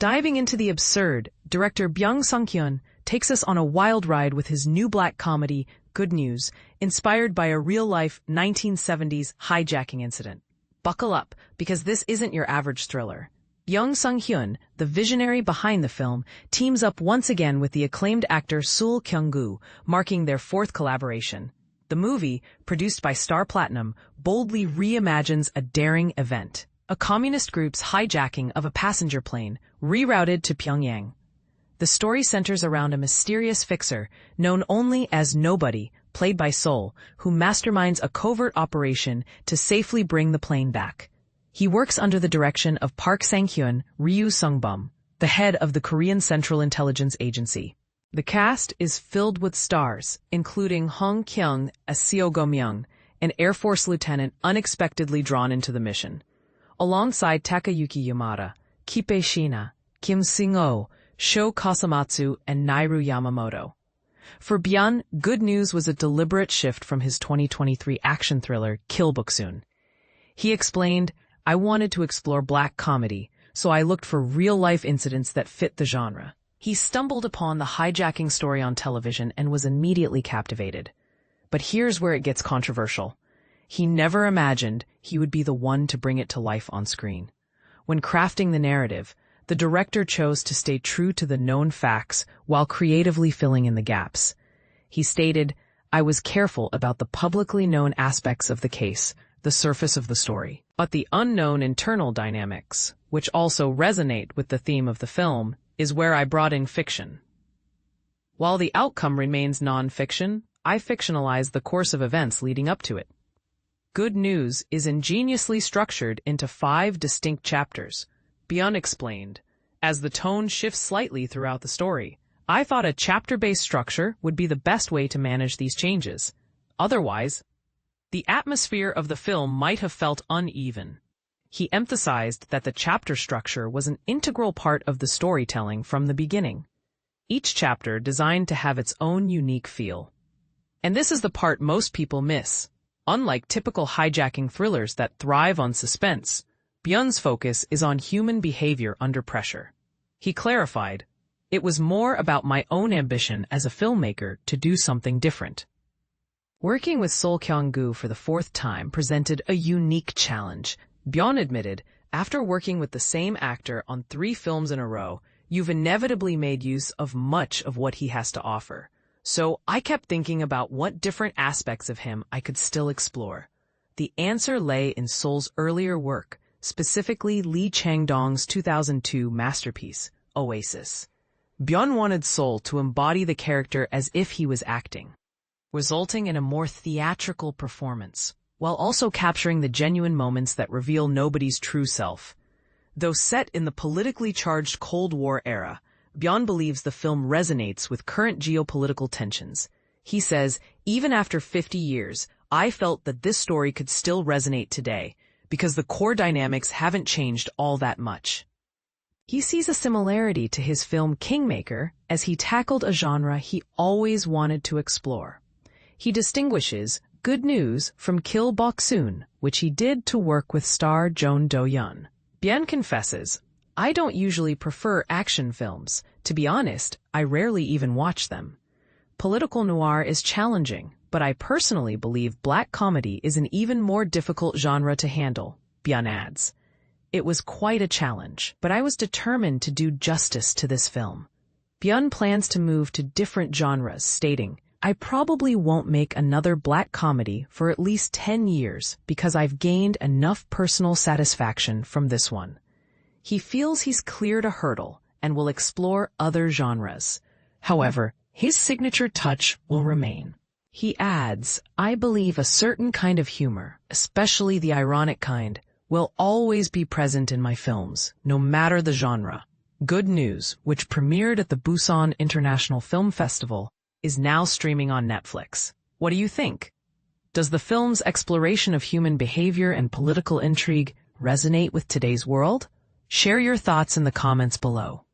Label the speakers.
Speaker 1: Diving into the absurd, director Byun Sung-hyun takes us on a wild ride with his new black comedy, Good News, inspired by a real-life 1970s hijacking incident. Buckle up, because this isn't your average thriller. Byun Sung-hyun, the visionary behind the film, teams up once again with the acclaimed actor Sul Kyung-gu, marking their fourth collaboration. The movie, produced by Star Platinum, boldly reimagines a daring event: a communist group's hijacking of a passenger plane, rerouted to Pyongyang. The story centers around a mysterious fixer, known only as Nobody, played by Seol, who masterminds a covert operation to safely bring the plane back. He works under the direction of Park Sang-hyun, Seung-bum, the head of the Korean Central Intelligence Agency. The cast is filled with stars, including Hong Kyung as Seo Go-myung, an Air Force lieutenant unexpectedly drawn into the mission, alongside Takayuki Yamada, Kipe Shina, Kim Sing-oh, Sho Kasamatsu, and Nairu Yamamoto. For Byun, Good News was a deliberate shift from his 2023 action thriller Kill Boksoon. He explained, "I wanted to explore black comedy, so I looked for real-life incidents that fit the genre." He stumbled upon the hijacking story on television and was immediately captivated. But here's where it gets controversial. He never imagined he would be the one to bring it to life on screen. When crafting the narrative, the director chose to stay true to the known facts while creatively filling in the gaps. He stated, "I was careful about the publicly known aspects of the case, the surface of the story. But the unknown internal dynamics, which also resonate with the theme of the film, is where I brought in fiction. While the outcome remains non-fiction, I fictionalized the course of events leading up to it." Good News is ingeniously structured into 5 distinct chapters. Byun explained, "As the tone shifts slightly throughout the story, I thought a chapter-based structure would be the best way to manage these changes. Otherwise, the atmosphere of the film might have felt uneven." He emphasized that the chapter structure was an integral part of the storytelling from the beginning, each chapter designed to have its own unique feel. And this is the part most people miss. Unlike typical hijacking thrillers that thrive on suspense, Byun's focus is on human behavior under pressure. He clarified, "It was more about my own ambition as a filmmaker to do something different." Working with Sul Kyung-gu for the 4th time presented a unique challenge. Byun admitted, "After working with the same actor on 3 films in a row, you've inevitably made use of much of what he has to offer. So I kept thinking about what different aspects of him I could still explore." The answer lay in Seol's earlier work, specifically Lee Chang-dong's 2002 masterpiece, Oasis. Byun wanted Seol to embody the character as if he was acting, resulting in a more theatrical performance, while also capturing the genuine moments that reveal Nobody's true self. Though set in the politically charged Cold War era, Byun believes the film resonates with current geopolitical tensions. He says, "Even after 50 years, I felt that this story could still resonate today, because the core dynamics haven't changed all that much." He sees a similarity to his film Kingmaker, as he tackled a genre he always wanted to explore. He distinguishes Good News from Kill Boksoon, which he did to work with star Joon Do-yeon. Byun confesses, "I don't usually prefer action films. To be honest, I rarely even watch them. Political noir is challenging, but I personally believe black comedy is an even more difficult genre to handle," Byun adds. "It was quite a challenge, but I was determined to do justice to this film." Byun plans to move to different genres, stating, "I probably won't make another black comedy for at least 10 years because I've gained enough personal satisfaction from this one." He feels he's cleared a hurdle and will explore other genres. However, his signature touch will remain. He adds, "I believe a certain kind of humor, especially the ironic kind, will always be present in my films, no matter the genre." Good News, which premiered at the Busan International Film Festival, is now streaming on Netflix. What do you think? Does the film's exploration of human behavior and political intrigue resonate with today's world? Share your thoughts in the comments below.